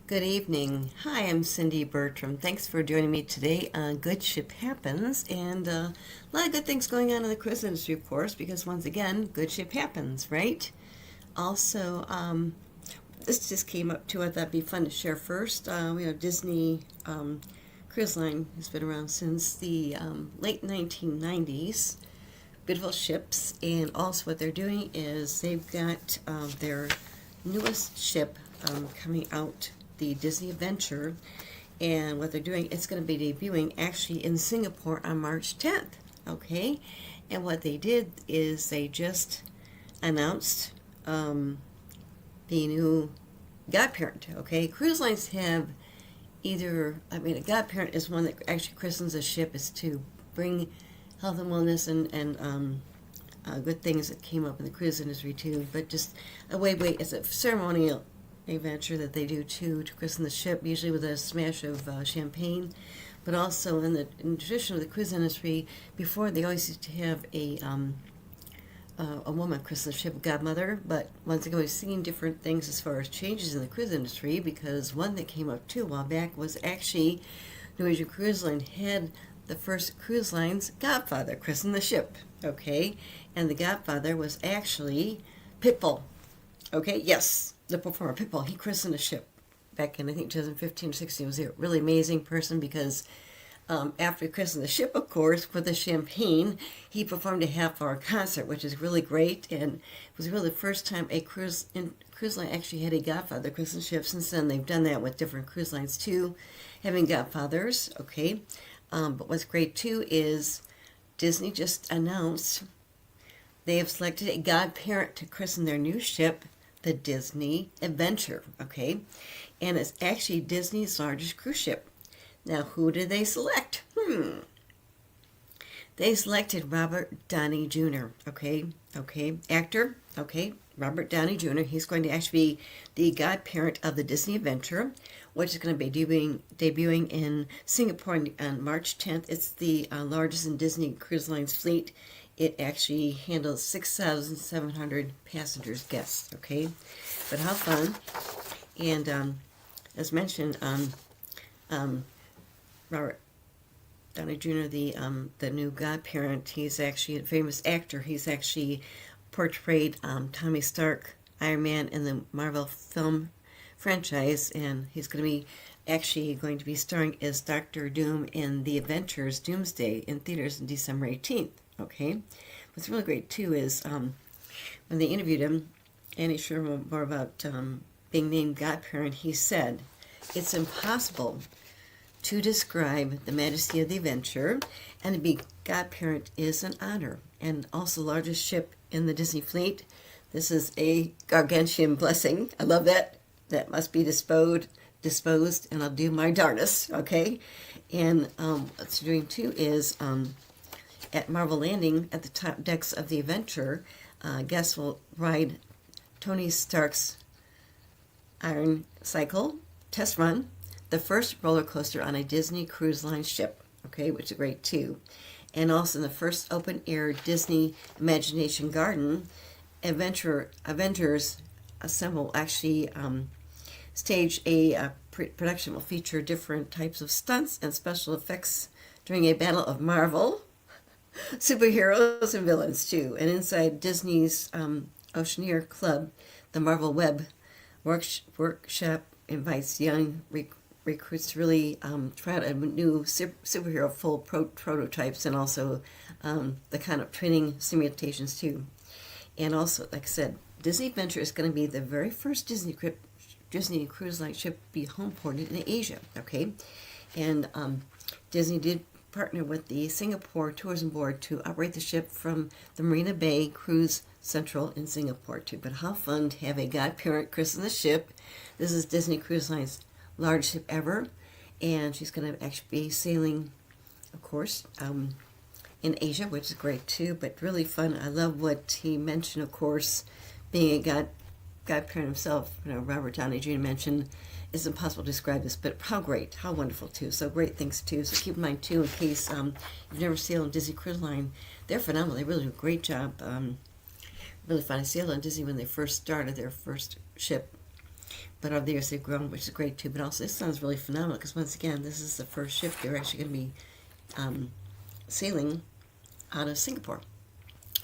Good evening. Hi, I'm Cindy Bertram. Thanks for joining me today on Good Ship Happens. And a lot of good things going on in the cruise industry, of course, because once again, good ship happens, right? Also, this just came up too. I thought it'd be fun to share first. We have Disney Cruise Line has been around since the late 1990s. Beautiful ships, and also what they're doing is they've got their newest ship coming out, the Disney Adventure, and what they're doing, it's going to be debuting actually in Singapore on March 10th. Okay, and what they did is they just announced the new godparent. Okay, cruise lines have a godparent is one that actually christens a ship, is to bring health and wellness and good things that came up in the cruise industry too, but just it's a ceremonial adventure that they do too, to christen the ship, usually with a smash of champagne. But also in the tradition of the cruise industry, before they always used to have a woman christen the ship, godmother. But once again, we've seen different things as far as changes in the cruise industry, because one that came up too a while back was actually Norwegian Cruise Line had the first cruise line's godfather christen the ship. Okay, and the godfather was actually Pitbull. Okay, yes, the performer Pitbull. He christened a ship back in, I think, 2015 or 16. He was a really amazing person because after he christened the ship, of course, with the champagne, he performed a half-hour concert, which is really great. And it was really the first time a cruise line actually had a godfather christen ship. Since then, they've done that with different cruise lines too, having godfathers. Okay, but what's great too is Disney just announced they have selected a godparent to christen their new ship, the Disney Adventure. Okay, and it's actually Disney's largest cruise ship. Now, who did they select? They selected Robert Downey Jr. Okay, actor. Okay, Robert Downey Jr. He's going to actually be the godparent of the Disney Adventure, which is going to be debuting in Singapore on March 10th. It's the largest in Disney Cruise Line's fleet. It actually handles 6,700 passengers, guests. Okay, but how fun! And as mentioned, Robert Downey Jr., the new godparent, he's actually a famous actor. He's actually portrayed Tony Stark, Iron Man, in the Marvel film franchise, and he's going to be starring as Doctor Doom in The Avengers Doomsday in theaters on December 18th. Okay, what's really great too is when they interviewed him, and he shared more about being named godparent, he said, "It's impossible to describe the majesty of the adventure, and to be godparent is an honor, and also the largest ship in the Disney fleet. This is a gargantuan blessing." I love that. That must be disposed, and I'll do my darnest. Okay, and what's doing too is at Marvel Landing, at the top decks of the Adventure, guests will ride Tony Stark's Iron Cycle test run, the first roller coaster on a Disney Cruise Line ship, okay, which is great too. And also in the first open-air Disney Imagination Garden, Avengers Assemble actually stage a production will feature different types of stunts and special effects during a battle of Marvel superheroes and villains too. And inside Disney's Oceaneer Club, the Marvel Web Workshop invites young recruits to really try out a new superhero full prototypes, and also the kind of training simulations too. And also, like I said, Disney Adventure is going to be the very first Disney Cruise Line ship to be home ported in Asia. Okay, and Disney did partner with the Singapore Tourism Board to operate the ship from the Marina Bay Cruise Central in Singapore too. But how fun to have a godparent christen the ship. This is Disney Cruise Line's largest ship ever, and she's going to actually be sailing, of course, in Asia, which is great too, but really fun. I love what he mentioned, of course, being a godparent himself. Robert Downey Jr. mentioned, it's impossible to describe this, but how great, how wonderful too. So great things too. So keep in mind too, in case you've never sailed on Disney Cruise Line, they're phenomenal. They really do a great job. Really fun. I sailed on Disney when they first started their first ship, but over the years they've grown, which is great too. But also, this sounds really phenomenal because once again, this is the first ship they're actually going to be sailing out of Singapore,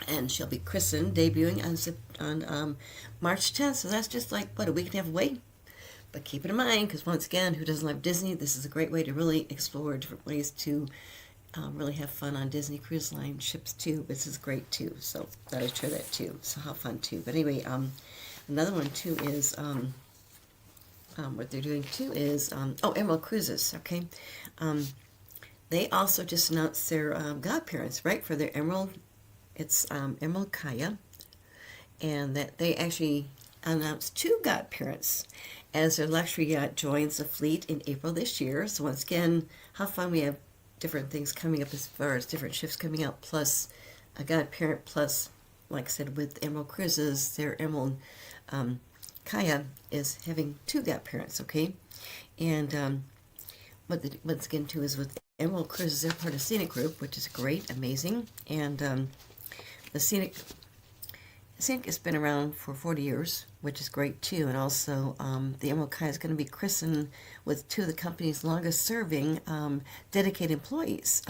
and she'll be christened, debuting on March 10th. So that's just like what, a week and a half away. But keep it in mind, because once again, who doesn't love Disney? This is a great way to really explore different ways to really have fun on Disney Cruise Line ships too. This is great too. So thought I'd share that too. So how fun too. But anyway, another one too is what they're doing too is Emerald Cruises. Okay, they also just announced their godparents, right, for their Emerald. It's Emerald Kaya, and that they actually announced 2 godparents as their luxury yacht joins the fleet in April this year. So once again, how fun, we have different things coming up as far as different ships coming out, plus a godparent, plus, like I said, with Emerald Cruises, their Emerald Kaya is having 2 godparents, okay? And once again, too, is with Emerald Cruises, they're part of Scenic Group, which is great, amazing. And the Scenic has been around for 40 years, which is great too. And also, the Emerald Kaya is going to be christened with 2 of the company's longest-serving dedicated employees.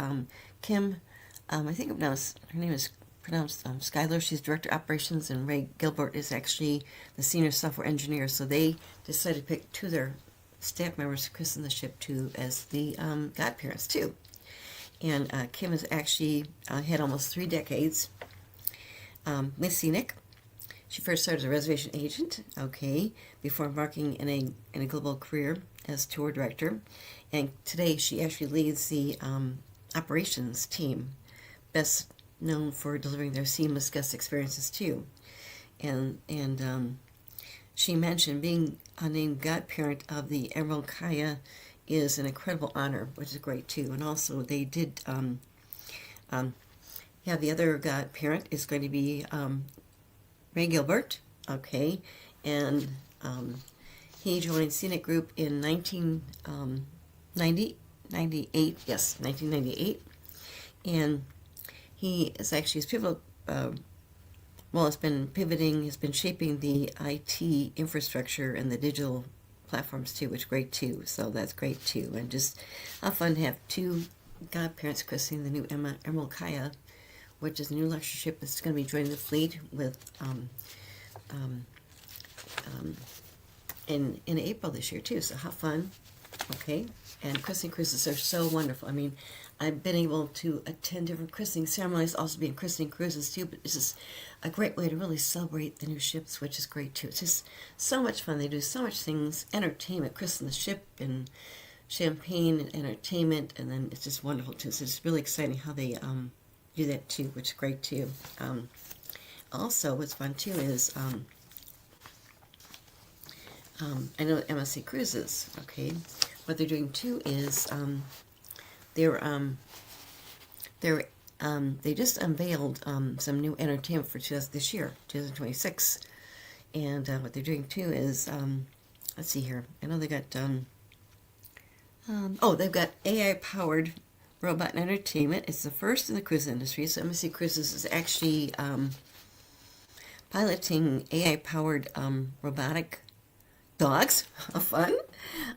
Kim, I think her name is pronounced Skylar. She's Director of Operations, and Ray Gilbert is actually the Senior Software Engineer. So they decided to pick 2 of their staff members to christen the ship too as the godparents too. And Kim has actually had almost 3 decades with Scenic. She first started as a reservation agent, okay, before embarking in a global career as tour director. And today she actually leads the operations team, best known for delivering their seamless guest experiences too. And she mentioned being named godparent of the Emerald Kaya is an incredible honor, which is great too. And also they did the other godparent is going to be Ray Gilbert, okay, and he joined Scenic Group in 1998, yes, 1998, and he is actually his pivotal, has been pivoting, has been shaping the IT infrastructure and the digital platforms too, which is great too, so that's great too, and just how fun to have 2 godparents christening the new Emerald Kaya, which is a new luxury ship that's going to be joining the fleet with in April this year too. So how fun, okay? And christening cruises are so wonderful. I mean, I've been able to attend different christening ceremonies, also be in christening cruises too. But it's just a great way to really celebrate the new ships, which is great too. It's just so much fun. They do so much things, entertainment, christen the ship, and champagne and entertainment, and then it's just wonderful too. So it's really exciting how they do that too, which is great too. Also, what's fun too is I know MSC Cruises, okay, what they're doing too is they just unveiled some new entertainment for this year, 2026, and what they're doing too is let's see here. I know they got they've got AI powered robot entertainment. It's the first in the cruise industry. So MSC Cruises is actually piloting AI-powered robotic dogs, fun,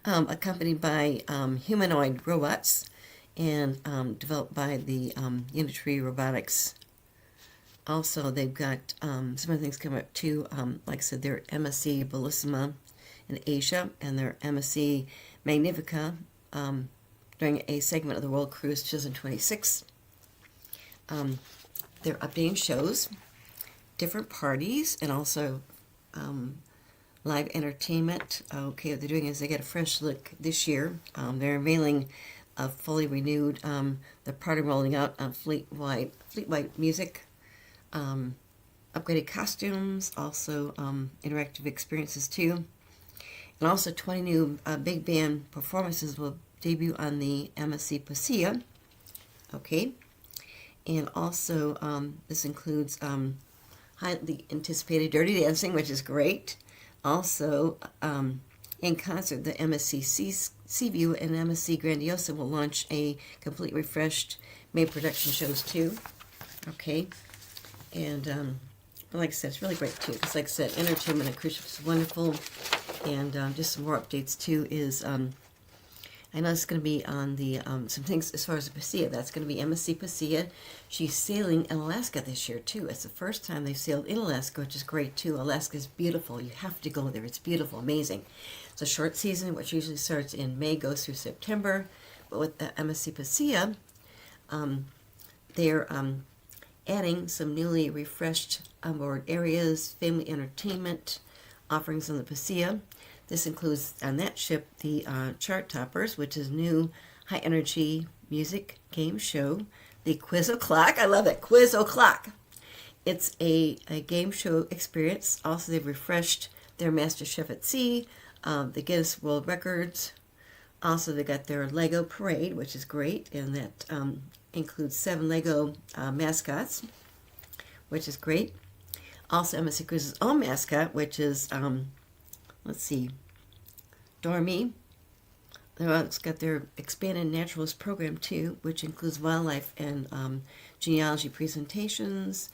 accompanied by humanoid robots, and developed by the Unitree Robotics. Also, they've got some of the things coming up too. Like I said, their MSC Bellissima in Asia and their MSC Magnifica during a segment of the World Cruise 2026. They're updating shows, different parties, and also live entertainment. Okay, what they're doing is they get a fresh look this year. They're unveiling a fully renewed, they're part of rolling out fleet-wide music, upgraded costumes, also interactive experiences too. And also 20 new big band performances will debut on the MSC Pasea. Okay. And also this includes highly anticipated Dirty Dancing, which is great. Also, in concert, the MSC Seaview and MSC Grandiosa will launch a completely refreshed May production shows too. Okay. And like I said, it's really great too. Because like I said, entertainment on cruise ships is wonderful. And just some more updates too is I know it's going to be on the some things as far as the Pasea. That's going to be MSC Pasea. She's sailing in Alaska this year too. It's the first time they've sailed in Alaska, which is great too. Alaska is beautiful. You have to go there. It's beautiful, amazing. It's a short season, which usually starts in May, goes through September. But with the MSC Pasea, they're adding some newly refreshed onboard areas, family entertainment offerings on the Pasea. This includes on that ship the Chart Toppers, which is new high energy music game show. The Quiz O'Clock, I love it, Quiz O'Clock. It's a game show experience. Also, they've refreshed their Master Chef at Sea, the Guinness World Records. Also, they got their Lego Parade, which is great, and that includes 7 Lego mascots, which is great. Also, MSC Cruises' own mascot, which is, let's see, Dormy. It's got their expanded naturalist program too, which includes wildlife and genealogy presentations,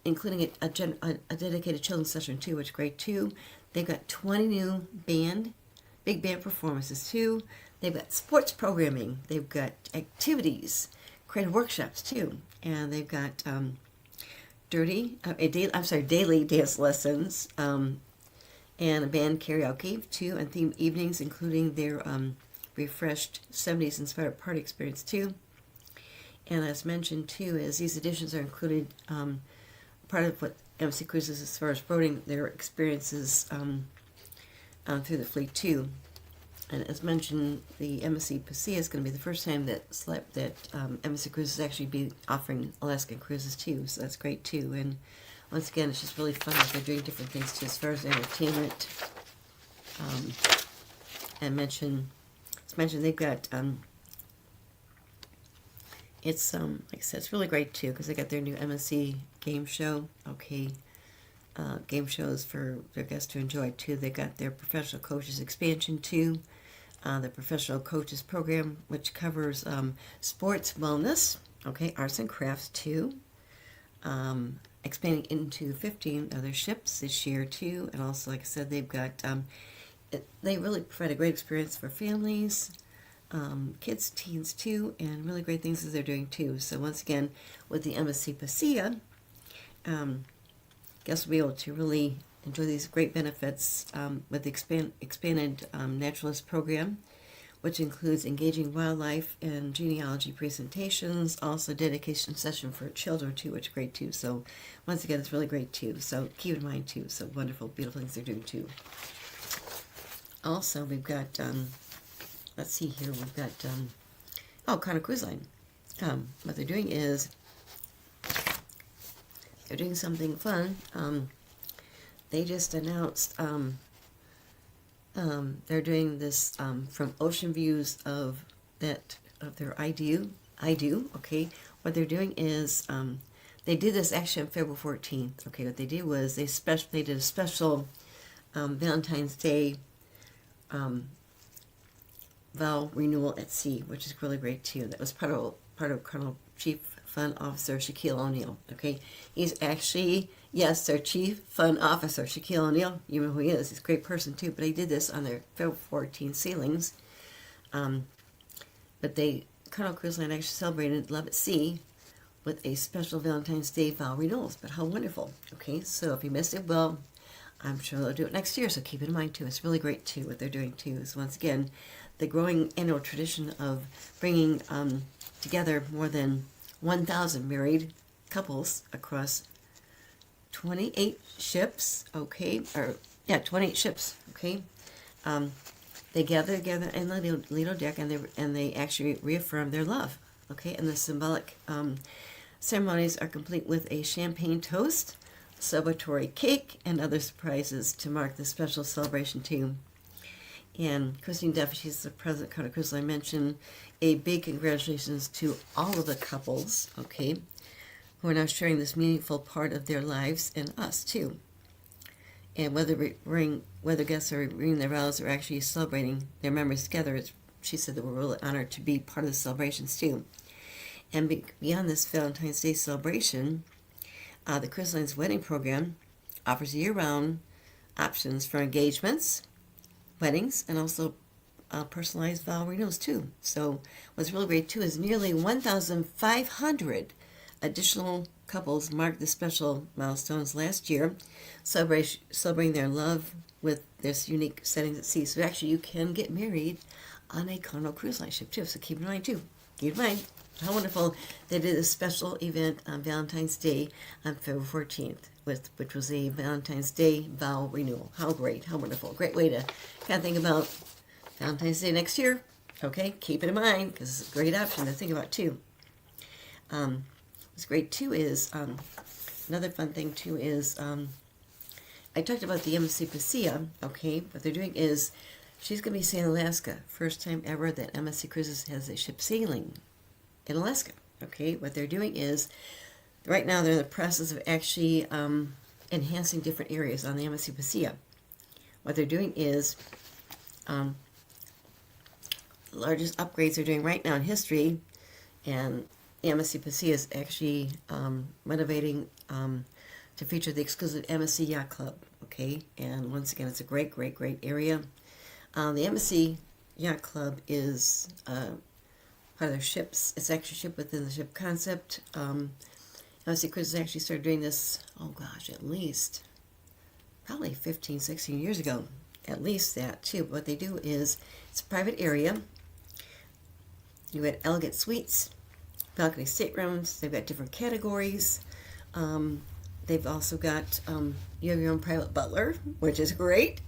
including a dedicated children's session too, which is great too. They've got 20 new big band performances too. They've got sports programming. They've got activities, creative workshops too, and they've got daily dance lessons. And a band karaoke too, and theme evenings, including their refreshed 70s inspired party experience too. And as mentioned too, as these additions are included, part of what MSC Cruises as far as promoting their experiences through the fleet too. And as mentioned, the MSC Pasea is going to be the first time that MSC Cruises actually be offering Alaskan cruises too, so that's great too. And once again, it's just really fun that they're doing different things too as far as entertainment. And it's mentioned they've got it's like I said, it's really great too because they got their new MSC game show. Okay, game shows for their guests to enjoy too. They got their professional coaches expansion too. The professional coaches program, which covers sports wellness, okay, arts and crafts too. Expanding into 15 other ships this year too, and also, like I said, they've got they really provide a great experience for families, kids, teens too, and really great things that they're doing too. So once again, with the MSC Pasea, guests will be able to really enjoy these great benefits with the expanded naturalist program, which includes engaging wildlife and genealogy presentations, also dedication session for children too, which is great too. So once again, it's really great too. So keep in mind too, so wonderful, beautiful things they're doing too. Also, we've got, let's see here, we've got, Carnival Cruise Line. What they're doing is, they're doing something fun. They just announced, they're doing this from ocean views of their I do. Okay, what they're doing is they did this actually on February 14th. Okay, what they did was they did a special Valentine's Day vow renewal at sea, which is really great too. That was part of Colonel Chief Fun Officer Shaquille O'Neal. Okay, he's actually, yes, their Chief Fun Officer Shaquille O'Neal. You know who he is. He's a great person too. But he did this on their February 14 sailings. But Colonial Cruise Line actually celebrated Love at Sea with a special Valentine's Day vow renewals. But how wonderful! Okay, so if you missed it, well, I'm sure they'll do it next year. So keep it in mind too. It's really great too. What they're doing too is once again the growing annual tradition of bringing together more than 1,000 married couples across 28 ships, okay, 28 ships, okay. They gather together in the Lido deck, and they actually reaffirm their love, okay. And the symbolic ceremonies are complete with a champagne toast, celebratory cake, and other surprises to mark the special celebration too. And Christine Duffy, she's the president of Carnival Cruise Line, mentioned a big congratulations to all of the couples, okay, who are now sharing this meaningful part of their lives and us too. And whether guests are renewing their vows or actually celebrating their memories together, she said that we're really honored to be part of the celebrations too. And beyond this Valentine's Day celebration, the Cruise Line's wedding program offers year-round options for engagements, weddings, and also personalized vow renewals too. So what's really great too is nearly 1,500 additional couples marked the special milestones last year, celebrating their love with this unique settings at sea. So actually you can get married on a Carnival Cruise Line ship too. So keep in mind too. Keep in mind how wonderful they did a special event on Valentine's Day on February 14th, which was a Valentine's Day vow renewal. How great, how wonderful. Great way to kind of think about Valentine's Day next year. Okay, keep it in mind because it's a great option to think about too. What's great too is, another fun thing too is, I talked about the Embassy Pasea. Okay, what they're doing is, she's going to be sailing Alaska. First time ever that Embassy Cruises has a ship sailing in Alaska. Okay, what they're doing is, right now they're in the process of actually enhancing different areas on the Embassy Pasea. What they're doing is, the largest upgrades they're doing right now in history, and the Embassy Pasea is actually renovating to feature the exclusive Embassy Yacht Club. Okay, and once again, it's a great, great, great area. The Embassy Yacht Club is part of their ships. It's actually a ship within the ship concept. Embassy Cruises actually started doing this, oh gosh, at least probably 15, 16 years ago. At least that too. What they do is, it's a private area. You got elegant suites, balcony staterooms. They've got different categories. They've also got, you have your own private butler, which is great.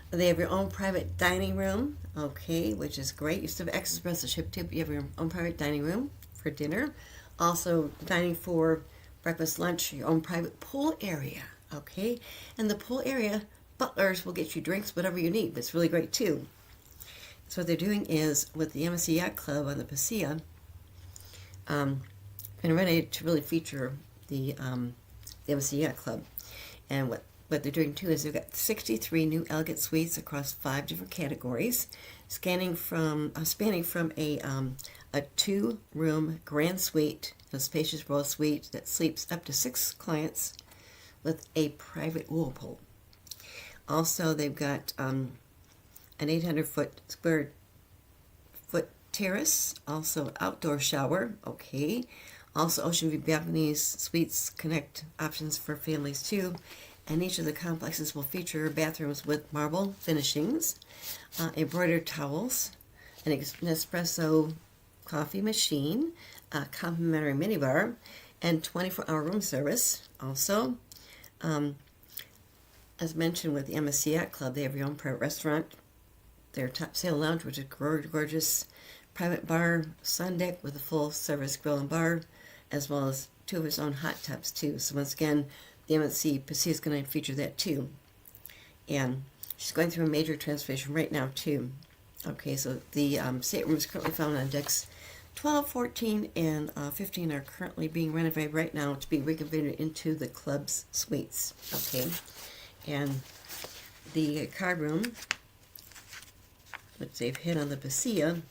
They have your own private dining room, okay, which is great. You still have access to the rest of the ship too, but you have your own private dining room for dinner. Also, dining for breakfast, lunch, your own private pool area, okay? And the pool area, butlers will get you drinks, whatever you need. It's really great too. So what they're doing is, with the Embassy Yacht Club on the Pasea, and ready to really feature the Embassy Yacht Club. And what they're doing too is, they've got 63 new elegant suites across 5 different categories, spanning from a 2-room grand suite, a spacious royal suite that sleeps up to 6 clients with a private whirlpool. Also, they've got an 800-foot square foot terrace, also outdoor shower, okay. Also, ocean view balconies, suites, connect options for families too. And each of the complexes will feature bathrooms with marble finishings, embroidered towels, an espresso coffee machine, a complimentary minibar, and 24-hour room service. Also, as mentioned with the Embassy Yacht Club, they have your own private restaurant, their top sail lounge, which is gorgeous, private bar, sun deck with a full service grill and bar, as well as 2 of its own hot tubs too. So once again, the Embassy Pasea is going to feature that too. And she's going through a major transformation right now too. Okay, so the stateroom is currently found on decks 12, 14, and 15 are currently being renovated right now to be reconfigured into the club's suites. Okay, and the card room, which they've hit on the Pasea,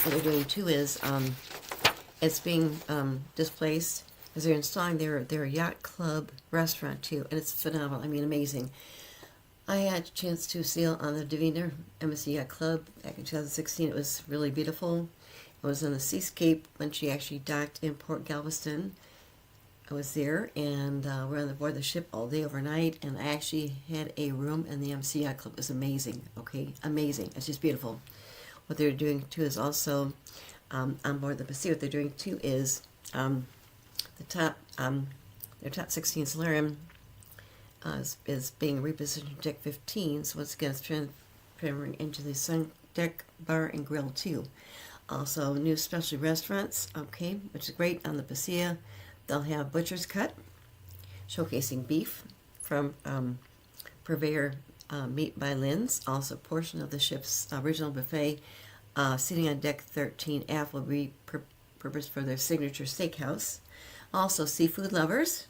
what they're doing too is, it's being displaced as they're installing their yacht club restaurant too, and it's phenomenal. I mean, amazing. I had a chance to sail on the Divina Embassy Yacht Club back in 2016. It was really beautiful. It was on the Seascape when she actually docked in Port Galveston. I was there, and we're on board the ship all day, overnight, and I actually had a room in the Embassy Yacht Club. It was amazing, okay? Amazing. It's just beautiful. What they're doing too is also, on board the Pasea, what they're doing too is, their top 16 solarium is being repositioned to deck 15, so once again it's transferring into the sun deck, bar, and grill too. Also, new specialty restaurants, okay, which is great on the Pasea. They'll have butcher's cut, showcasing beef from Purveyor Meat by Lynn's. Also, a portion of the ship's original buffet sitting on deck 13 aft will be purposed for their signature steakhouse. Also, seafood lovers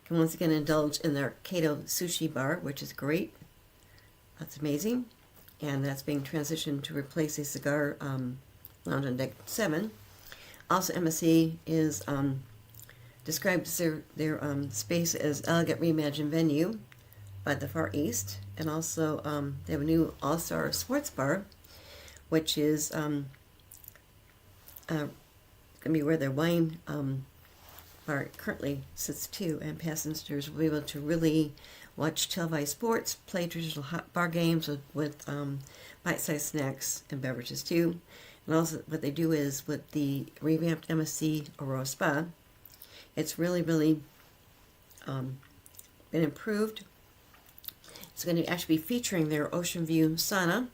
can once again indulge in their Kato Sushi Bar, which is great. That's amazing. And that's being transitioned to replace a cigar lounge on deck 7. Also, MSC is described their space as elegant reimagined venue, by the Far East, and also they have a new All-Star Sports Bar, which is going to be where their wine bar currently sits too, and passengers will be able to really watch televised sports, play traditional hot bar games with bite-sized snacks and beverages too. And also what they do is with the revamped MSC Aurora Spa, it's really, really been improved. It's going to actually be featuring their Ocean View sauna,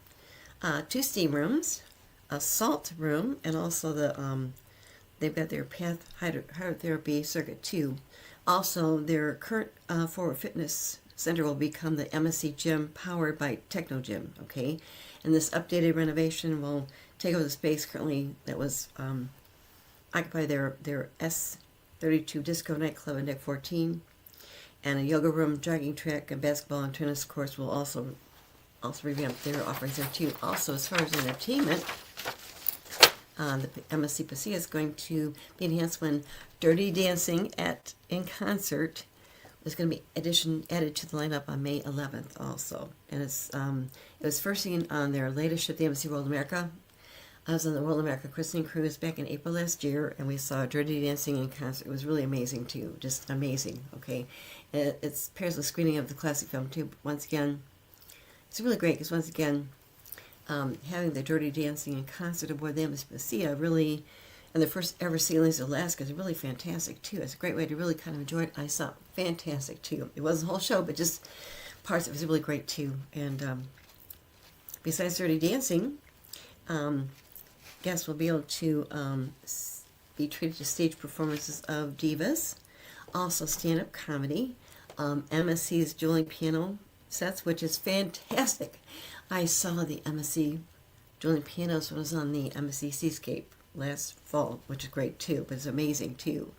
2 steam rooms, a salt room, and also they've got their Path Hydrotherapy Circuit 2. Also, their current Forward Fitness Center will become the MSC Gym powered by Techno Gym, okay? And this updated renovation will take over the space currently that was occupied their S32 Disco nightclub in Deck 14. And a yoga room, jogging track, and basketball and tennis courts will also revamp their offerings there too. Also, as far as entertainment, the MSC Pasilla is going to be enhanced when Dirty Dancing in Concert is going to be added to the lineup on May 11th also. And it was first seen on their latest ship, the MSC World America. I was on the World America Christening Cruise back in April last year, and we saw Dirty Dancing in concert. It was really amazing too, just amazing. Okay, it pairs with screening of the classic film too. But once again, it's really great because once again, having the Dirty Dancing in concert aboard the MSC Pasilla really, and the first ever sailings to Alaska is really fantastic too. It's a great way to really kind of enjoy it. I saw fantastic too. It wasn't the whole show, but just parts of it was really great too. And besides Dirty Dancing, guests will be able to be treated to stage performances of divas, also stand-up comedy, MSC's dueling piano sets, which is fantastic. I saw the MSC dueling pianos when I was on the MSC Seascape last fall, which is great too, but it's amazing too.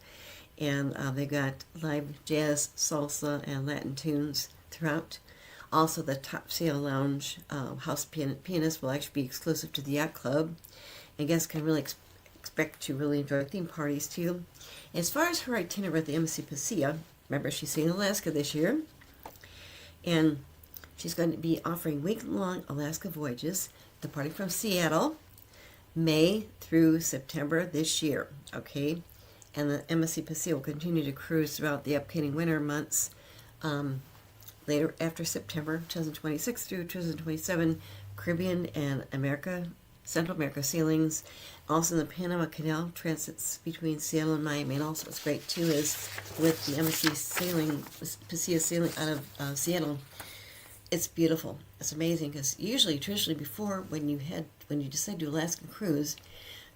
And they got live jazz, salsa, and Latin tunes throughout. Also, the Top Sail Lounge house pianist will actually be exclusive to the Yacht Club, and guests can really expect to really enjoy theme parties too. As far as her itinerary at the MSC Pasilla, remember she's sailing Alaska this year, and she's going to be offering week-long Alaska voyages departing from Seattle, May through September this year, okay? And the MSC Pasilla will continue to cruise throughout the upcoming winter months, later after September 2026 through 2027, Caribbean and Central America sailings. Also, the Panama Canal transits between Seattle and Miami. And also, what's great too is with the MSC Pasilla sailing out of Seattle, it's beautiful. It's amazing because traditionally before, when you decided to do Alaskan cruise,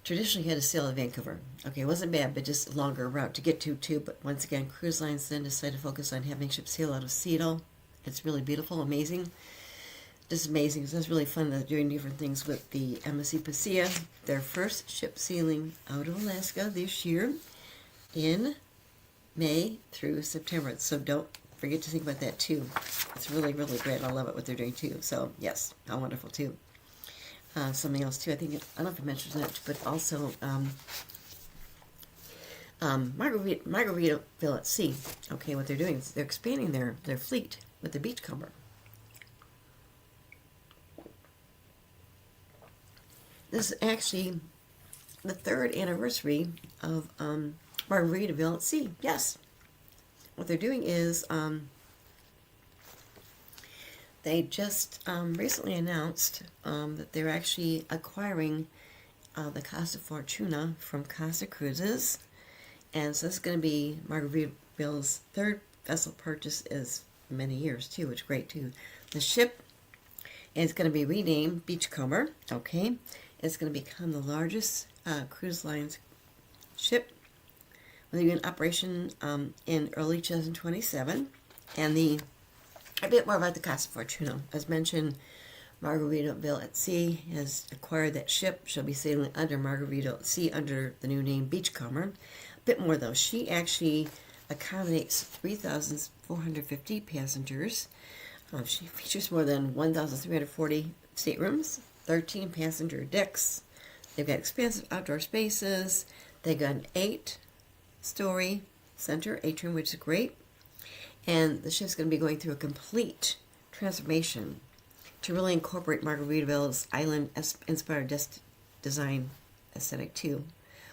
traditionally you had to sail to Vancouver. Okay, it wasn't bad, but just a longer route to get to too. But once again, cruise lines then decided to focus on having ships sail out of Seattle. It's really beautiful, amazing. Just amazing. So it's really fun doing different things with the MSC Pasilla. Their first ship sailing out of Alaska this year in May through September. So don't forget to think about that too. It's really, really great. I love it what they're doing too. So yes, how wonderful too. Something else too. I don't know if I mentioned that, but also Margaritaville at Sea. Okay, what they're doing is they're expanding their fleet with the Beachcomber. This is actually the 3rd anniversary of Margaritaville at Sea. Yes. What they're doing is they just recently announced that they're actually acquiring the Costa Fortuna from Costa Cruises. And so this is going to be Margaritaville's 3rd vessel purchase in many years too, which is great too. The ship is going to be renamed Beachcomber, okay? It's going to become the largest cruise line's ship. Will be in operation in early 2027. And a bit more about the Costa Fortuna. As mentioned, Margaritaville at Sea has acquired that ship. She'll be sailing under Margaritaville at Sea under the new name Beachcomber. A bit more though. She actually accommodates 3,450 passengers. She features more than 1,340 staterooms, 13 passenger decks. They've got expansive outdoor spaces. They've got an 8-story center atrium, which is great. And the ship's going to be going through a complete transformation to really incorporate Margaritaville's island-inspired design aesthetic too,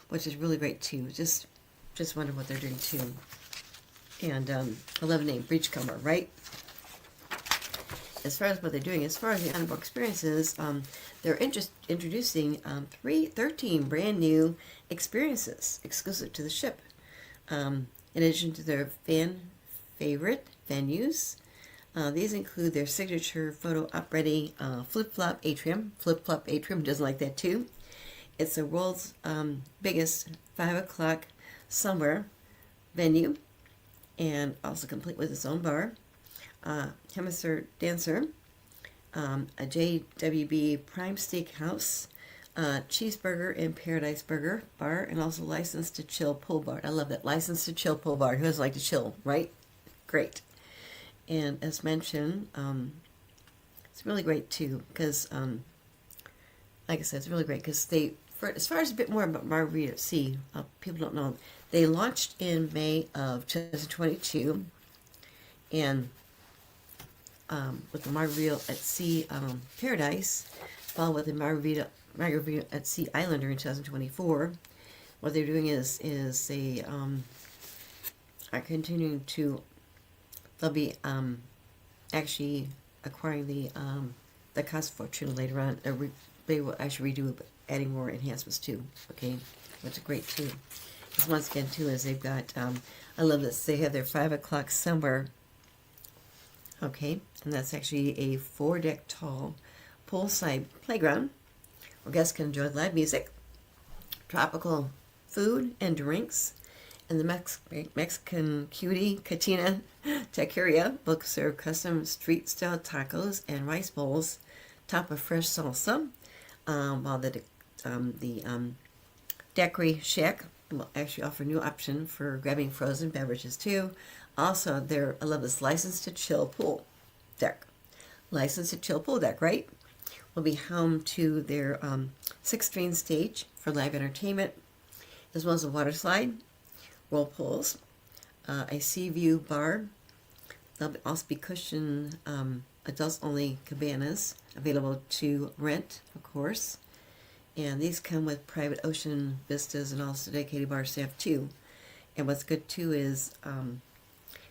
which is really great too. Just wonder what they're doing too. And I love the name Beachcomber, right? As far as what they're doing, as far as the on-board experiences, they're introducing 13 brand new experiences exclusive to the ship. In addition to their fan favorite venues, these include their signature photo op-ready flip-flop atrium. Flip-flop atrium doesn't like that too. It's the world's biggest 5 o'clock somewhere venue, and also complete with its own bar. Hemisphere Dancer, a JWB Prime Steakhouse, Cheeseburger and Paradise Burger Bar, and also License to Chill Pool Bar. I love that. License to Chill Pool Bar. Who doesn't like to chill, right? Great. And as mentioned, it's really great too because, like I said, it's really great because as far as a bit more about Margarita at Sea, people don't know, they launched in May of 2022, and with the Margarita at Sea Paradise, followed with the Margarita at Sea Islander in 2024. What they're doing is they are continuing to. They'll be actually acquiring the Casa Fortuna later on. They will actually redo it, adding more enhancements too. Okay, which is great too. Because once again too is they've got I love this. They have their 5 o'clock summer. Okay, and that's actually a 4-deck tall poolside playground where guests can enjoy live music, tropical food and drinks, and the Mexican cutie Katina Taqueria will serve custom street-style tacos and rice bowls topped with fresh salsa, while the Daiquiri Shack will actually offer a new option for grabbing frozen beverages too. Also, I love this License to Chill Pool Deck. License to Chill Pool Deck, right? Will be home to their 6-screen stage for live entertainment, as well as a water slide, whirlpools, a sea view bar. There'll also be cushioned adults-only cabanas available to rent, of course. And these come with private ocean vistas and also dedicated bar staff too. And what's good too is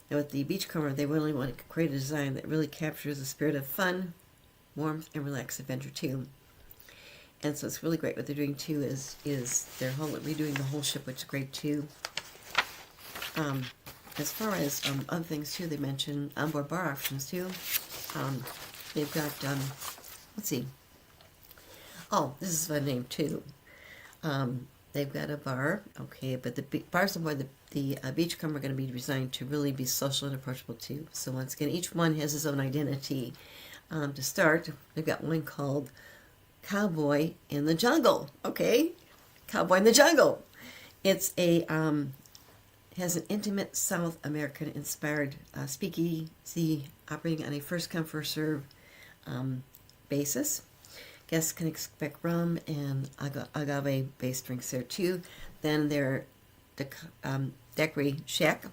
with the Beachcomber, they really want to create a design that really captures the spirit of fun, warmth, and relaxed adventure too. And so it's really great. What they're doing too is they're redoing the whole ship, which is great too. As far as other things too, they mentioned onboard bar options too. They've got let's see. Oh, this is a name too. They've got a bar, okay, but the bars on board the Beachcomber are going to be designed to really be social and approachable too. So once again, each one has its own identity. To start, they've got one called Cowboy in the Jungle. Okay, Cowboy in the Jungle. It's has an intimate South American inspired speakeasy operating on a first come first serve basis. Guests can expect rum and agave-based drinks there too. Then there the Daiquiri Shack,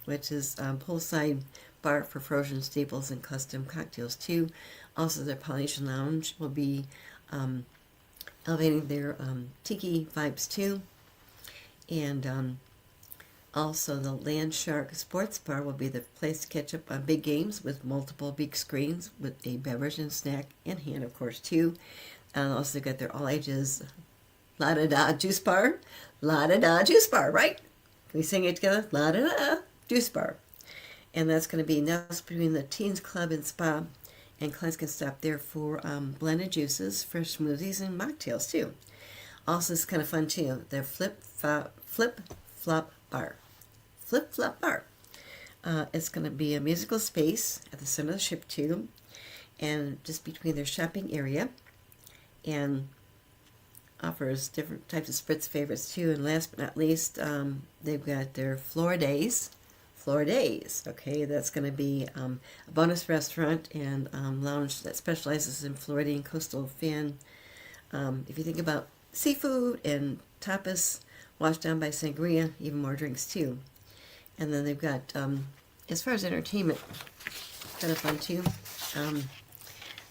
which is poolside bar for frozen staples and custom cocktails too. Also, their Polynesian Lounge will be elevating their tiki vibes too. And also, the Land Shark Sports Bar will be the place to catch up on big games with multiple big screens with a beverage and snack in hand, of course, too. And also, got their all ages La Da Da Juice Bar. La Da Da Juice Bar, right? Can we sing it together? La Da Da Juice Bar. And that's going to be nestled between the Teens Club and Spa. And clients can stop there for blended juices, fresh smoothies, and mocktails, too. Also, it's kind of fun, too. Their Flip Flop Bar. Flip Flop Bar. It's going to be a musical space at the center of the ship too, and just between their shopping area, and offers different types of spritz favorites too. And last but not least, they've got their Floridays. Okay, that's going to be a bonus restaurant and lounge that specializes in Floridian coastal fan. If you think about seafood and tapas washed down by sangria, even more drinks too. And then they've got as far as entertainment, kind of fun too.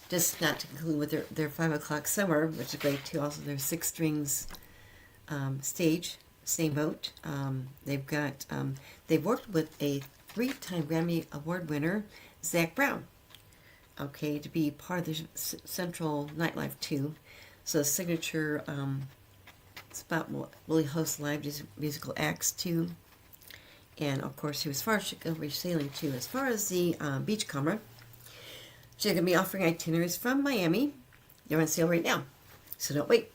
Just not to conclude with their 5 o'clock summer, which is great too. Also, their Six Strings stage, same boat. They've worked with a 3-time Grammy Award winner, Zac Brown, okay, to be part of the Central Nightlife too. So the signature spot will he host live musical acts too. And of course, he was far over sailing too. As far as the Beachcomber, she's going to be offering itineraries from Miami. They're on sale right now, so don't wait.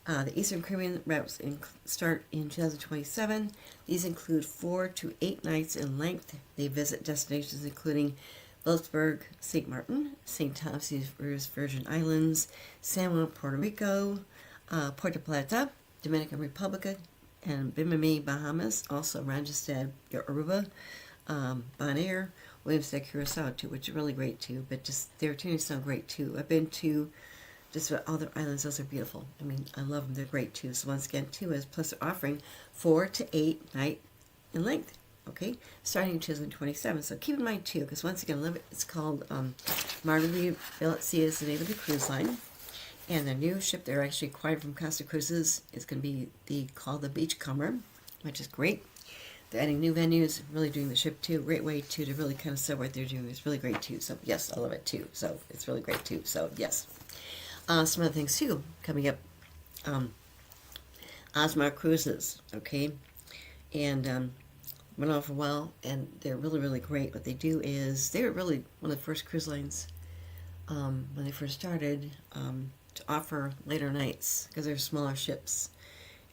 The Eastern Caribbean routes start in 2027. These include 4 to 8 nights in length. They visit destinations including Wilkesburg, St. Martin, St. Thomas Virgin Islands, San Juan, Puerto Rico, Puerto Plata, Dominican Republic, and Bimini, Bahamas. Also Randstad, Aruba, Bonaire, Williamstown, Curacao too, which is really great too. But just their itineraries sound great too. I've been to just about all the islands. Those are beautiful. I mean, I love them. They're great too. So once again, too, is plus they're offering 4 to 8 night in length. Okay, starting in 2027. So keep in mind too, because once again, it's called Margaritaville at Sea is the name of the cruise line, and the new ship they're actually acquired from Costa Cruises is going to be called the Beachcomber, which is great. They're adding new venues, really doing the ship too. Great way too to really kind of sell what they're doing. It's really great too. So yes, I love it too. So it's really great too. So yes, some other things too coming up. Osmar Cruises, okay, and went on for a while, and they're really, really great. What they do is they're really one of the first cruise lines when they first started to offer later nights, because they're smaller ships,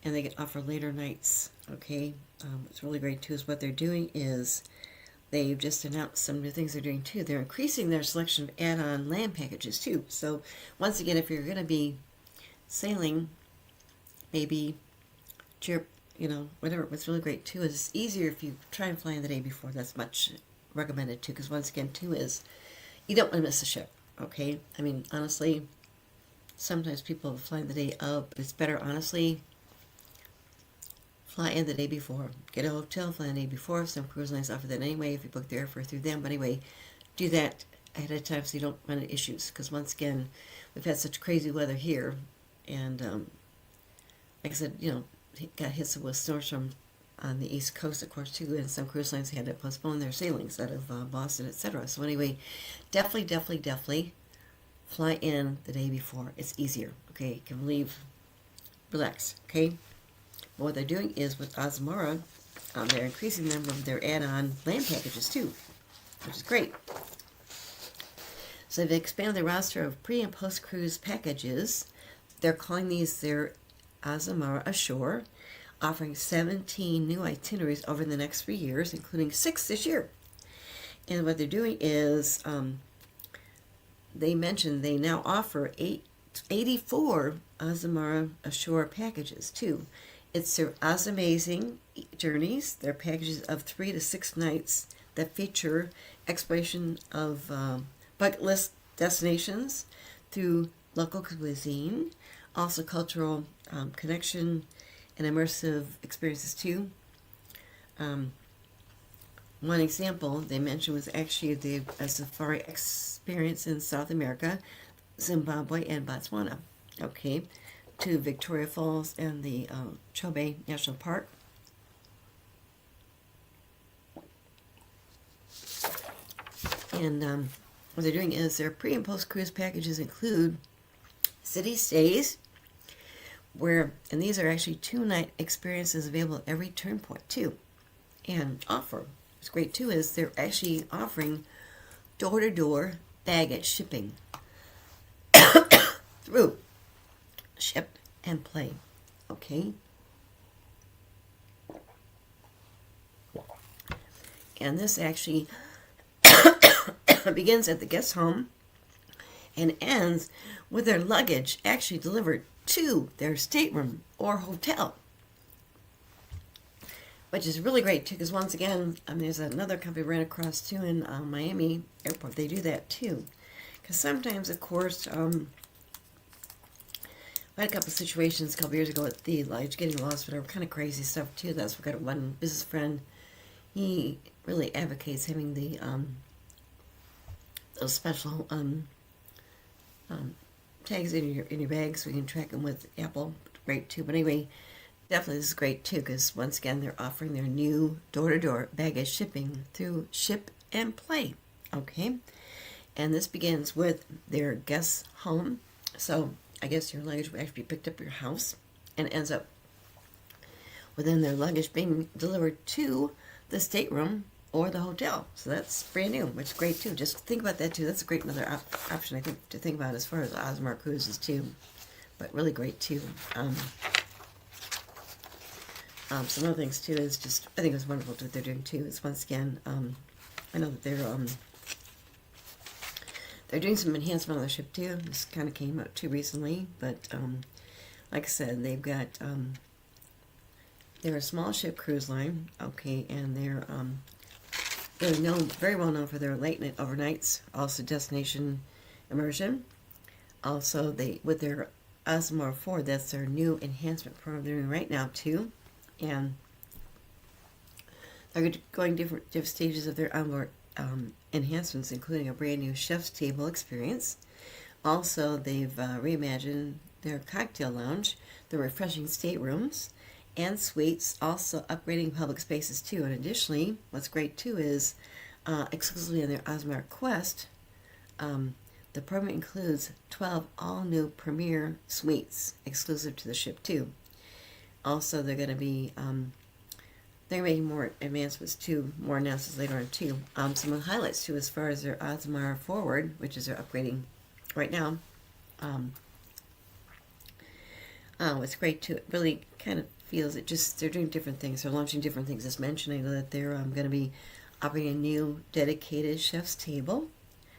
and they can offer later nights. Okay, what's really great too is what they're doing is they've just announced some new things they're doing too. They're increasing their selection of add-on land packages too. So once again, if you're going to be sailing, maybe whatever. What's really great too is it's easier if you try and fly in the day before. That's much recommended too, because once again too is you don't want to miss a ship. Okay, I mean honestly, sometimes people fly in the day of, but it's better honestly fly in the day before. Get a hotel, fly in the day before. Some cruise lines offer that anyway if you book the airfare through them. But anyway, do that ahead of time so you don't run into issues. Because once again, we've had such crazy weather here, and like I said, got hit with snowstorm on the East Coast, of course, too, and some cruise lines had to postpone their sailings out of Boston, etc. So anyway, definitely fly in the day before. It's easier, okay? You can leave, relax, okay? But what they're doing is with Azamara, they're increasing the number of their add-on land packages, too, which is great. So they've expanded their roster of pre- and post-cruise packages. They're calling these their Azamara Ashore, offering 17 new itineraries over the next 3 years, including 6 this year. And what they're doing is, they mentioned they now offer 84 Azamara Ashore packages, too. It's their Azamazing journeys. They're packages of 3 to 6 nights that feature exploration of bucket list destinations through local cuisine, also cultural connection and immersive experiences too. One example they mentioned was actually a safari experience in South America, Zimbabwe, and Botswana. Okay, to Victoria Falls and the Chobe National Park. And what they're doing is their pre- and post-cruise packages include city stays, and these are actually 2-night experiences available at every turn point too. And what's great too is they're actually offering door-to-door baggage shipping through Ship and Play. Okay. And this actually begins at the guest home and ends with their luggage actually delivered to their stateroom or hotel, which is really great too, because once again, there's another company ran across too in Miami Airport. They do that too, because sometimes, of course, I had a couple of situations a couple years ago with the luggage getting lost, whatever, kind of crazy stuff too. That's what got one business friend. he really advocates having the those special tags in your bag so you can track them with Apple. Great too. But anyway, definitely this is great too because once again they're offering their new door-to-door baggage shipping through Ship and Play. Okay, and this begins with their guest home. So I guess your luggage will actually be picked up at your house and ends up within their luggage being delivered to the stateroom or the hotel. So that's brand new, which is great too. Just think about that too. That's a great another option I think to think about as far as Osmar cruises too. But really great too. Some other things too is just I think it's wonderful what they're doing too. Is once again I know that they're doing some enhancement on the ship too. This kind of came out too recently, but like I said, they've got they're a small ship cruise line, okay, and they're very well known for their late night overnights, also destination immersion. Also, with their Osmar 4, that's their new enhancement program they're doing right now too, and they're going different stages of their onboard enhancements, including a brand new chef's table experience. Also, they've reimagined their cocktail lounge, the refreshing staterooms, and suites, also upgrading public spaces too. And additionally, what's great too is exclusively on their Osmar Quest, the program includes 12 all-new premier suites exclusive to the ship too. Also, they're going to be they're making more advancements too, more announcements later on too. Some of the highlights too, as far as their Osmar Forward, which is they're upgrading right now. What's great too, it really kind of feels it just they're doing different things. They're launching different things. As mentioned, I know that they're going to be operating a new dedicated chef's table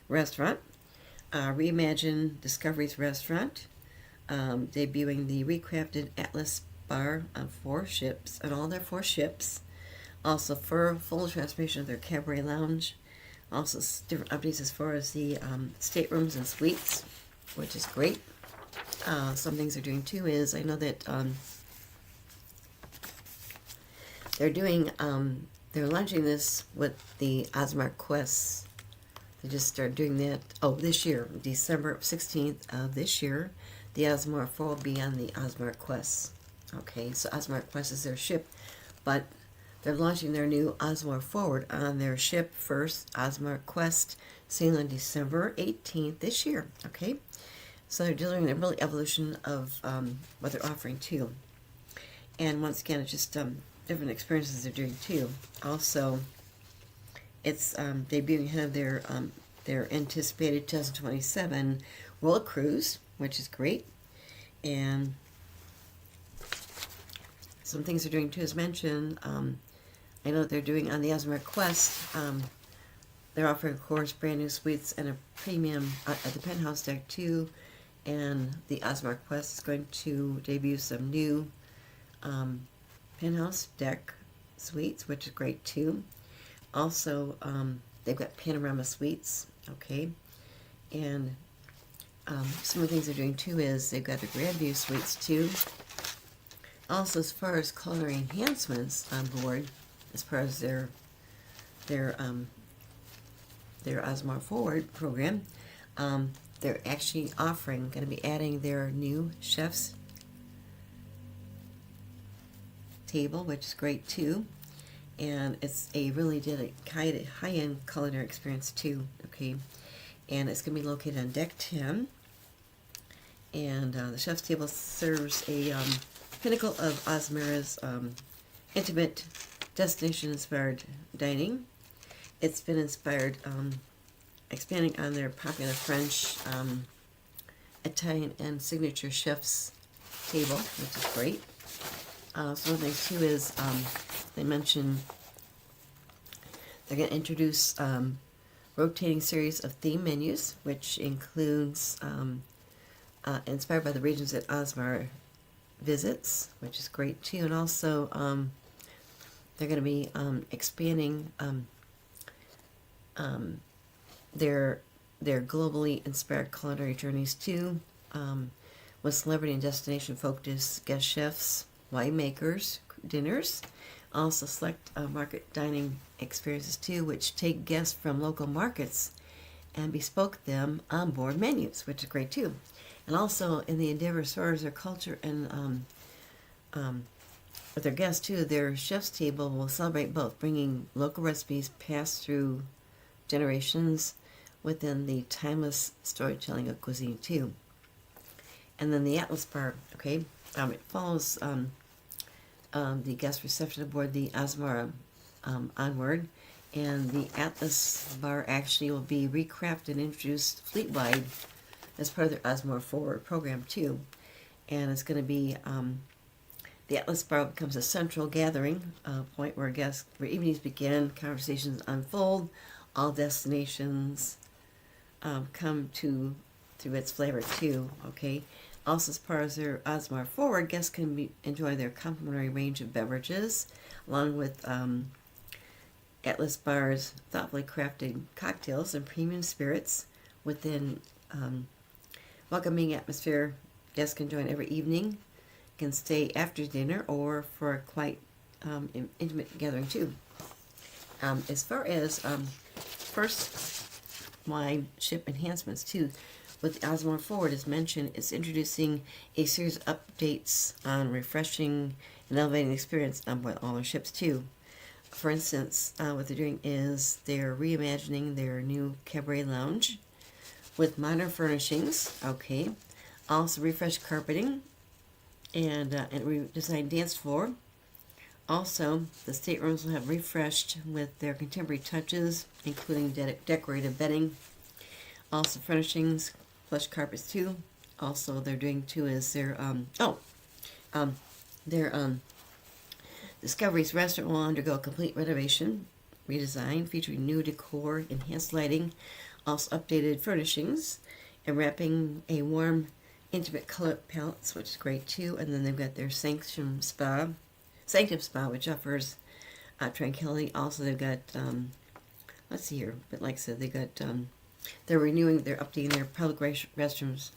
restaurant, reimagined Discovery's restaurant, debuting the recrafted Atlas bar on all their 4 ships. Also, for full transformation of their cabaret lounge. Also, different updates as far as the staterooms and suites, which is great. Some things they're doing too is I know that they're launching this with the Osmar Quest. They just started doing that this year, December 16th of this year. The Osmar 4 will be on the Osmar Quest. Okay, so Osmar Quest is their ship, but they're launching their new Osmar Forward on their ship first, Osmar Quest, sailing on December 18th this year. Okay, so they're doing a really evolution of what they're offering too. And once again, it's just different experiences they're doing too. Also, it's debuting ahead of their anticipated 2027 World Cruise, which is great. And some things they're doing too, as mentioned. I know that they're doing on the Osmar Quest. They're offering, of course, brand new suites and a premium at the penthouse deck too. And the Osmar Quest is going to debut some new penthouse deck suites, which is great too. Also, they've got panorama suites, okay, and some of the things they're doing too is they've got the Grand View suites too. Also, as far as culinary enhancements on board, as far as their Osmar Forward program, they're actually going to be adding their new chef's table, which is great too. And it's a really high-end culinary experience too, okay? And it's going to be located on Deck 10. And the chef's table serves a pinnacle of Osmara's intimate destination-inspired dining. It's been inspired, expanding on their popular French, Italian, and signature chef's table, which is great. Some of the things too is they mentioned they're going to introduce rotating series of theme menus, which includes inspired by the regions that Osmar visits, which is great too. And also they're going to be expanding their globally inspired culinary journeys too, with celebrity and destination focused guest chefs, winemakers, dinners. Also select market dining experiences too, which take guests from local markets and bespoke them on board menus, which is great too. And also in the endeavor stores their culture and with their guests too, their chef's table will celebrate both, bringing local recipes passed through generations within the timeless storytelling of cuisine too. And then the Atlas Bar, okay, it follows the guest reception aboard the Asmara onward, and the Atlas Bar actually will be recrafted and introduced fleet-wide as part of their Osmore Forward program too. And it's going to be the Atlas Bar becomes a central gathering point where evenings begin, conversations unfold, all destinations come to through its flavor too. Okay. Also, as part of their Osmar Forward, guests can enjoy their complimentary range of beverages, along with Atlas Bar's thoughtfully crafted cocktails and premium spirits within welcoming atmosphere. Guests can join every evening, can stay after dinner or for a quite intimate gathering too. As far as first wine ship enhancements too, with Osmore Forward, as mentioned, it's introducing a series of updates on refreshing and elevating the experience with all their ships too. For instance, what they're doing is they're reimagining their new cabaret lounge with modern furnishings. Okay, also refreshed carpeting and redesigned dance floor. Also, the staterooms will have refreshed with their contemporary touches, including decorated bedding. Also, furnishings, plush carpets too. Also, they're doing too is their Discovery's restaurant will undergo a complete renovation, redesign, featuring new decor, enhanced lighting, also updated furnishings, and wrapping a warm, intimate color palettes, which is great too. And then they've got their Sanctum Spa, which offers tranquility. Also, they've got let's see here, but like I said, they got they're updating their public restrooms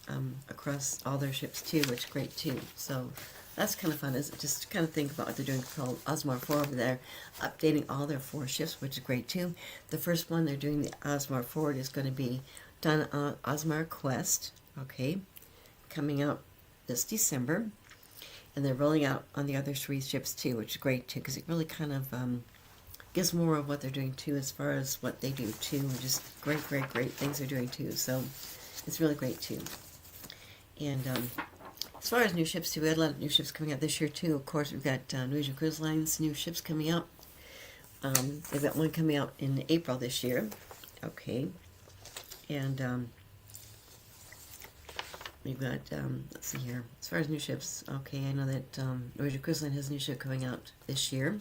across all their ships too, which is great too. So that's kind of fun. Is just kind of think about what they're doing called Osmar 4 over there, updating all their 4 ships, which is great too. The first one they're doing, the Osmar Forward, is going to be done on Osmar Quest, okay, coming out this December, and they're rolling out on the other 3 ships too, which is great too, because it really kind of gives more of what they're doing too, as far as what they do too, and just great things they're doing too. So it's really great too. And as far as new ships too, we had a lot of new ships coming out this year too. Of course, we've got Norwegian Cruise Line's new ships coming out. They've got one coming out in April this year. Okay, and we've got let's see here. As far as new ships, okay, I know that Norwegian Cruise Line has a new ship coming out this year.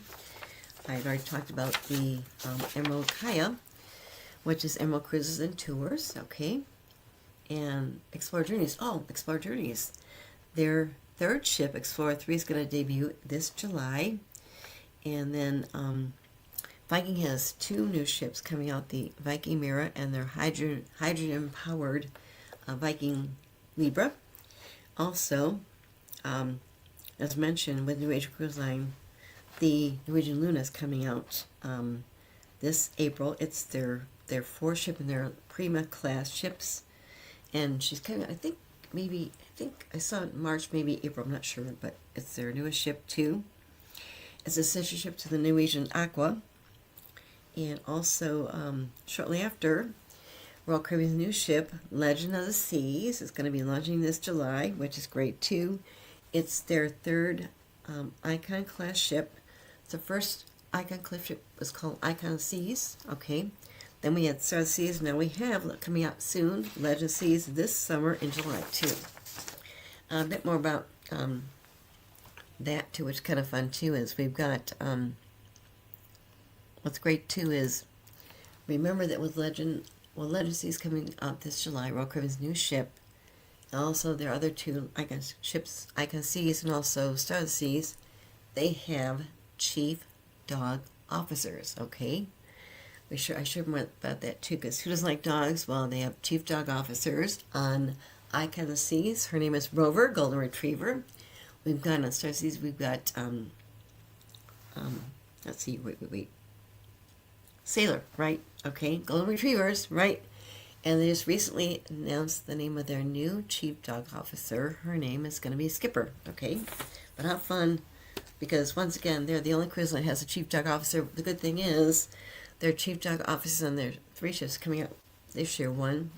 I've already talked about the Emerald Kaya, which is Emerald Cruises and Tours, okay, and Explorer Journeys. Oh, Explorer Journeys. Their 3rd ship, Explorer 3, is going to debut this July, and then Viking has 2 new ships coming out, the Viking Mira and their hydrogen-powered Viking Libra. Also, as mentioned, with Norwegian Cruise Line, the Norwegian Luna is coming out this April. It's their 4th ship in their Prima class ships, and she's coming out, I think I saw it in March, maybe April, I'm not sure, but it's their newest ship too. It's a sister ship to the Norwegian Aqua, and also shortly after, Royal Caribbean's new ship, Legend of the Seas, is going to be launching this July, which is great too. It's their 3rd Icon class ship. The first Icon class ship was called Icon Seas. Okay, then we had Star of the Seas. Now we have coming out soon, Legend Seas this summer in July too. A bit more about that too, which is kind of fun too. Is we've got what's great too is remember that with Legend Seas coming out this July, Royal Caribbean's new ship. Also, their other 2 Icon ships, Icon Seas and also Star of the Seas, they have chief dog officers, okay? I should more about that too, because who doesn't like dogs? Well, they have chief dog officers on Icon of the Seas. Her name is Rover, Golden Retriever. We've got on Star of the Seas, we've got let's see, wait. Sailor, right? Okay, golden retrievers, right? And they just recently announced the name of their new chief dog officer. Her name is going to be Skipper, okay? But how fun, because once again, they're the only cruise line that has a chief dog officer. The good thing is, their chief dog officers on their 3 ships coming up this year, one,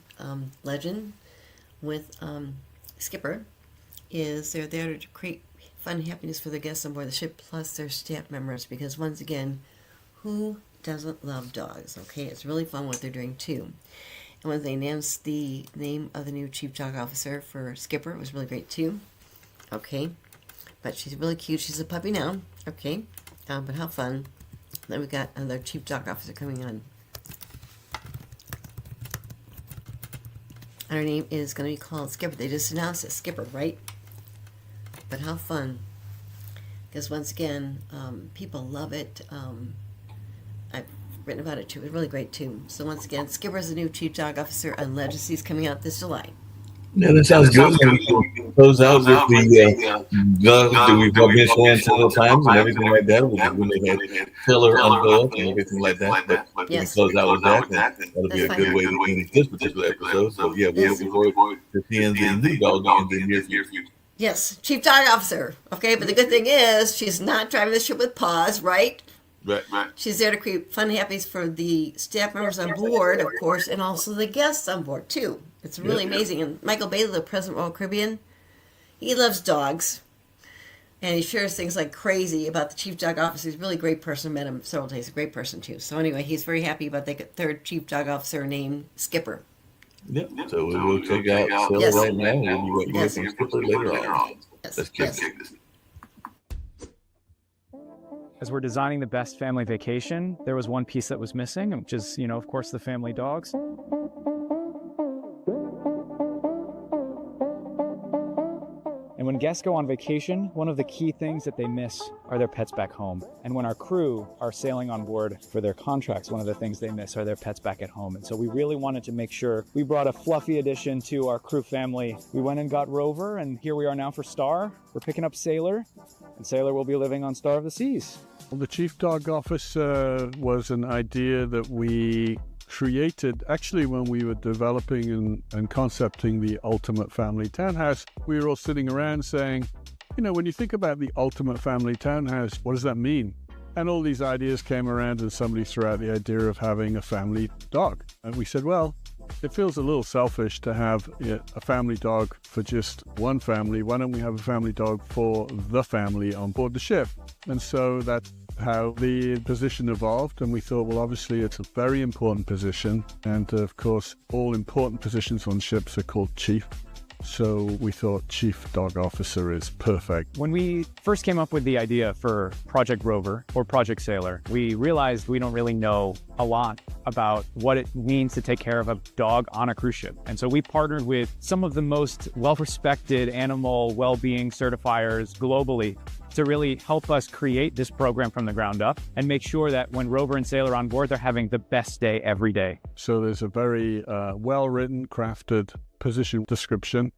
Legend with Skipper, is they're there to create fun and happiness for the guests on board the ship, plus their staff members, because once again, who doesn't love dogs, okay? It's really fun what they're doing, too. And when they announced the name of the new chief dog officer for Skipper, it was really great too. Okay. But she's really cute. She's a puppy now. Okay. But how fun. Then we got another chief dog officer coming on. And her name is going to be called Skipper. They just announced it. Skipper, right? But how fun. Because once again, people love it. I've written about it too. It's really great too. So once again, Skipper is the new chief dog officer on Legacies coming out this July. Yeah, that sounds good. We can close out with the dogs that we've all been showing several times and everything like that. When they had Taylor unveiled and everything like that. But yes. We close out with that. That'll be a good way to finish this particular episode. So yeah, we're looking forward to seeing the new dog in the near future. Yes, chief dog officer. Okay, but the good thing is she's not driving the ship with paws, right? Right. She's there to create fun and happiness for the staff members on board, of course, and also the guests on board, too. It's really amazing. And Michael Bailey, the president of Royal Caribbean, he loves dogs. And he shares things like crazy about the chief dog officer. He's a really great person. Met him several days. A great person, too. So anyway, he's very happy about the third chief dog officer named Skipper. Yep. So we will check out Sailor right now. And we'll hear from Skipper later on. Let's kick this. As we're designing the best family vacation, there was one piece that was missing, which is, of course, the family dogs. And when guests go on vacation, one of the key things that they miss are their pets back home. And when our crew are sailing on board for their contracts, one of the things they miss are their pets back at home. And so we really wanted to make sure we brought a fluffy addition to our crew family. We went and got Rover, and here we are now for Star. We're picking up Sailor, and Sailor will be living on Star of the Seas. Well, the Chief Dog Officer was an idea that we created actually when we were developing and concepting the Ultimate Family Townhouse. We were all sitting around saying, when you think about the Ultimate Family Townhouse, what does that mean? And all these ideas came around and somebody threw out the idea of having a family dog. And we said, well, it feels a little selfish to have a family dog for just one family. Why don't we have a family dog for the family on board the ship? And so that's how the position evolved. And we thought, well, obviously it's a very important position. And of course, all important positions on ships are called chief. So we thought Chief Dog Officer is perfect. When we first came up with the idea for Project Rover or Project Sailor, we realized we don't really know a lot about what it means to take care of a dog on a cruise ship. And so we partnered with some of the most well-respected animal well-being certifiers globally to really help us create this program from the ground up and make sure that when Rover and Sailor are on board, they're having the best day every day. So there's a very well-written, crafted position description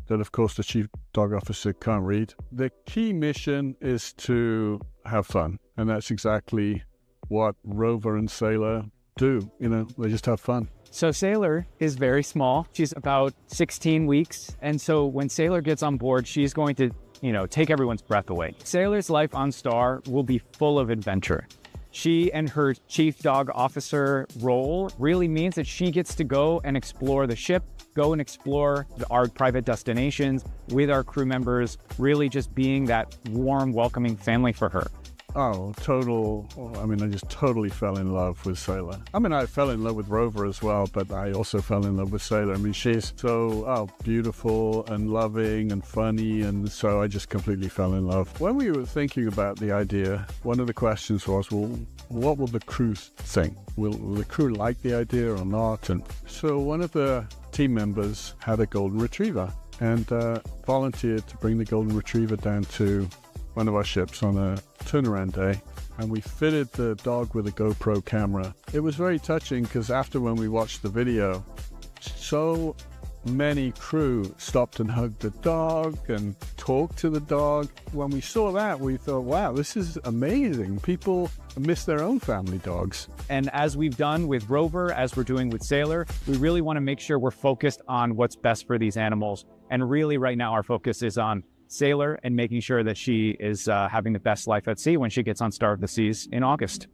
that, of course, the Chief Dog Officer can't read. The key mission is to have fun, and that's exactly what Rover and Sailor do. They just have fun. So Sailor is very small. She's about 16 weeks. And so when Sailor gets on board, she's going to, take everyone's breath away. Sailor's life on Star will be full of adventure. She and her Chief Dog Officer role really means that she gets to go and explore the ship, go and explore our private destinations with our crew members, really just being that warm, welcoming family for her. I just totally fell in love with Sailor. I fell in love with Rover as well, but I also fell in love with Sailor. she's so beautiful and loving and funny, and so I just completely fell in love. When we were thinking about the idea, one of the questions was, well, what will the crew think? Will the crew like the idea or not? And so one of the team members had a golden retriever and volunteered to bring the golden retriever down to one of our ships on a turnaround day, and we fitted the dog with a GoPro camera. It was very touching because after when we watched the video, so many crew stopped and hugged the dog and talked to the dog. When we saw that, we thought, wow, this is amazing. People miss their own family dogs. And as we've done with Rover, as we're doing with Sailor, we really want to make sure we're focused on what's best for these animals. And really right now our focus is on Sailor and making sure that she is having the best life at sea when she gets on Star of the Seas in August.